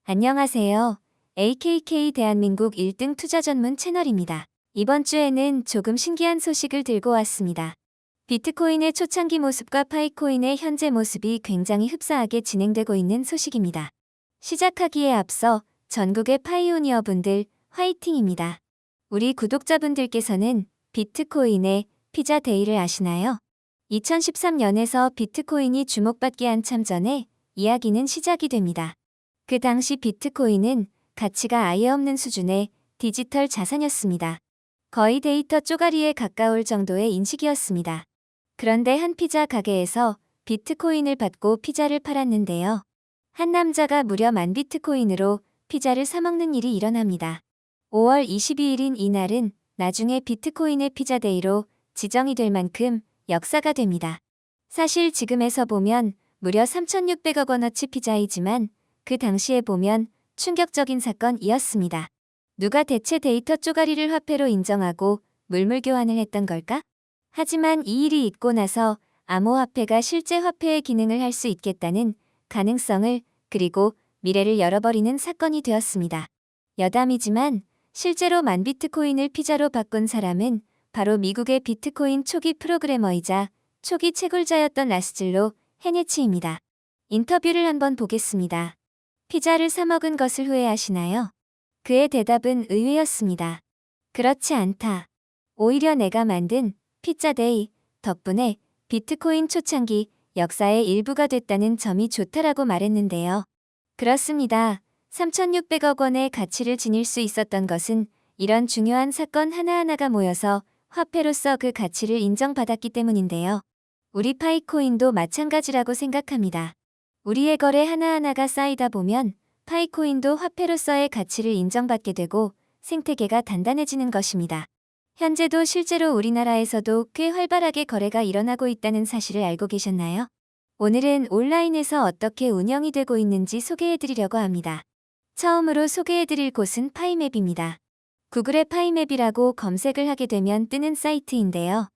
안녕하세요. AKK 대한민국 1등 투자 전문 채널입니다. 이번 주에는 조금 신기한 소식을 들고 왔습니다. 비트코인의 초창기 모습과 파이코인의 현재 모습이 굉장히 흡사하게 진행되고 있는 소식입니다. 시작하기에 앞서 전국의 파이오니어 분들 화이팅입니다. 우리 구독자분들께서는 비트코인의 피자 데이를 아시나요? 2013년에서 비트코인이 주목받기 한참 전에 이야기는 시작이 됩니다. 그 당시 비트코인은 가치가 아예 없는 수준의 디지털 자산이었습니다. 거의 데이터 쪼가리에 가까울 정도의 인식이었습니다. 그런데 한 피자 가게에서 비트코인을 받고 피자를 팔았는데요. 한 남자가 무려 10,000비트코인으로 피자를 사먹는 일이 일어납니다. 5월 22일인 이날은 나중에 비트코인의 피자데이로 지정이 될 만큼 역사가 됩니다. 사실 지금에서 보면 무려 3,600억 원어치 피자이지만 그 당시에 보면 충격적인 사건이었습니다. 누가 대체 데이터 쪼가리를 화폐로 인정하고 물물 교환을 했던 걸까? 하지만 이 일이 있고 나서 암호화폐가 실제 화폐의 기능을 할 수 있겠다는 가능성을 그리고 미래를 열어버리는 사건이 되었습니다. 여담이지만 실제로 10,000비트코인을 피자로 바꾼 사람은 바로 미국의 비트코인 초기 프로그래머이자 초기 채굴자였던 라스즐로 헤네치입니다. 인터뷰를 한번 보겠습니다. 피자를 사 먹은 것을 후회하시나요? 그의 대답은 의외였습니다. 그렇지 않다. 오히려 내가 만든 피자데이 덕분에 비트코인 초창기 역사의 일부가 됐다는 점이 좋다라고 말했는데요. 그렇습니다. 3,600억 원의 가치를 지닐 수 있었던 것은 이런 중요한 사건 하나하나가 모여서 화폐로서 그 가치를 인정받았기 때문인데요. 우리 파이코인도 마찬가지라고 생각합니다. 우리의 거래 하나하나가 쌓이다 보면 파이코인도 화폐로서의 가치를 인정받게 되고 생태계가 단단해지는 것입니다. 현재도 실제로 우리나라에서도 꽤 활발하게 거래가 일어나고 있다는 사실을 알고 계셨나요? 오늘은 온라인에서 어떻게 운영이 되고 있는지 소개해드리려고 합니다. 처음으로 소개해드릴 곳은 파이맵입니다. 구글의 파이맵이라고 검색을 하게 되면 뜨는 사이트인데요.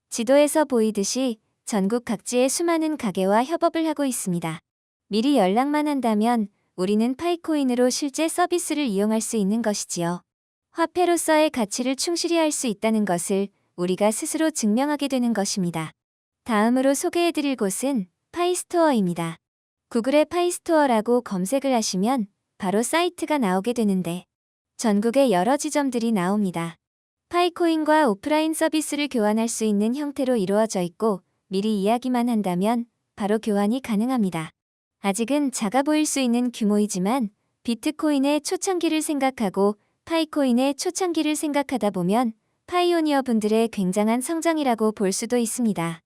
지도에서 보이듯이 전국 각지의 수많은 가게와 협업을 하고 있습니다. 미리 연락만 한다면 우리는 파이코인으로 실제 서비스를 이용할 수 있는 것이지요. 화폐로서의 가치를 충실히 할 수 있다는 것을 우리가 스스로 증명하게 되는 것입니다. 다음으로 소개해드릴 곳은 파이스토어입니다. 구글의 파이스토어라고 검색을 하시면 바로 사이트가 나오게 되는데 전국의 여러 지점들이 나옵니다. 파이코인과 오프라인 서비스를 교환할 수 있는 형태로 이루어져 있고 미리 이야기만 한다면 바로 교환이 가능합니다. 아직은 작아 보일 수 있는 규모이지만 비트코인의 초창기를 생각하고 파이코인의 초창기를 생각하다 보면 파이오니어 분들의 굉장한 성장이라고 볼 수도 있습니다.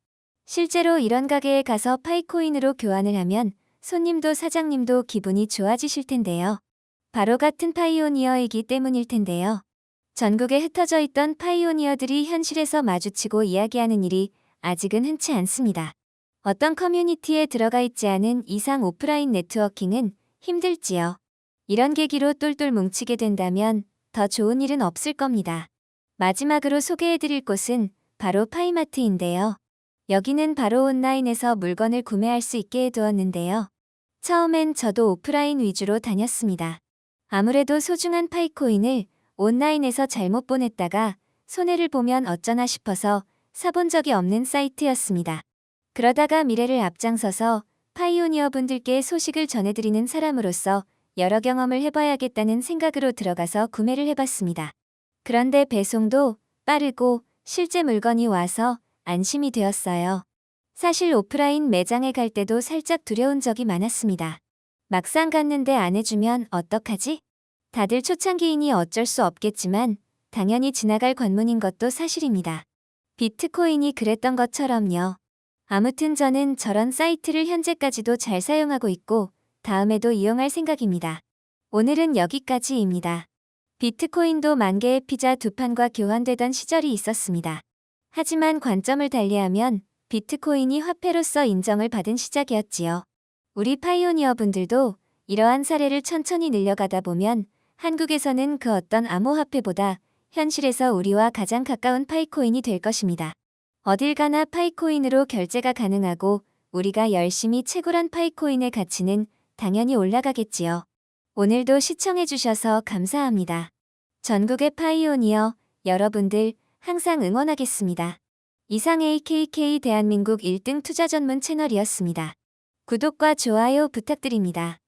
실제로 이런 가게에 가서 파이코인으로 교환을 하면 손님도 사장님도 기분이 좋아지실 텐데요. 바로 같은 파이오니어이기 때문일 텐데요. 전국에 흩어져 있던 파이오니어들이 현실에서 마주치고 이야기하는 일이 아직은 흔치 않습니다. 어떤 커뮤니티에 들어가 있지 않은 이상 오프라인 네트워킹은 힘들지요. 이런 계기로 똘똘 뭉치게 된다면 더 좋은 일은 없을 겁니다. 마지막으로 소개해드릴 곳은 바로 파이마트인데요. 여기는 바로 온라인에서 물건을 구매할 수 있게 해두었는데요. 처음엔 저도 오프라인 위주로 다녔습니다. 아무래도 소중한 파이코인을 온라인에서 잘못 보냈다가 손해를 보면 어쩌나 싶어서 사본 적이 없는 사이트였습니다. 그러다가 미래를 앞장서서 파이오니어 분들께 소식을 전해드리는 사람으로서 여러 경험을 해봐야겠다는 생각으로 들어가서 구매를 해봤습니다. 그런데 배송도 빠르고 실제 물건이 와서 안심이 되었어요. 사실 오프라인 매장에 갈 때도 살짝 두려운 적이 많았습니다. 막상 갔는데 안 해주면 어떡하지? 다들 초창기이니 어쩔 수 없겠지만 당연히 지나갈 관문인 것도 사실입니다. 비트코인이 그랬던 것처럼요. 아무튼 저는 저런 사이트를 현재까지도 잘 사용하고 있고 다음에도 이용할 생각입니다. 오늘은 여기까지입니다. 비트코인도 10,000개의 피자 2판과 교환되던 시절이 있었습니다. 하지만 관점을 달리하면 비트코인이 화폐로서 인정을 받은 시작이었지요. 우리 파이오니어 분들도 이러한 사례를 천천히 늘려가다 보면 한국에서는 그 어떤 암호화폐보다 현실에서 우리와 가장 가까운 파이코인이 될 것입니다. 어딜 가나 파이코인으로 결제가 가능하고 우리가 열심히 채굴한 파이코인의 가치는 당연히 올라가겠지요. 오늘도 시청해주셔서 감사합니다. 전국의 파이오니어 여러분들 항상 응원하겠습니다. 이상 AKK 대한민국 1등 투자 전문 채널이었습니다. 구독과 좋아요 부탁드립니다.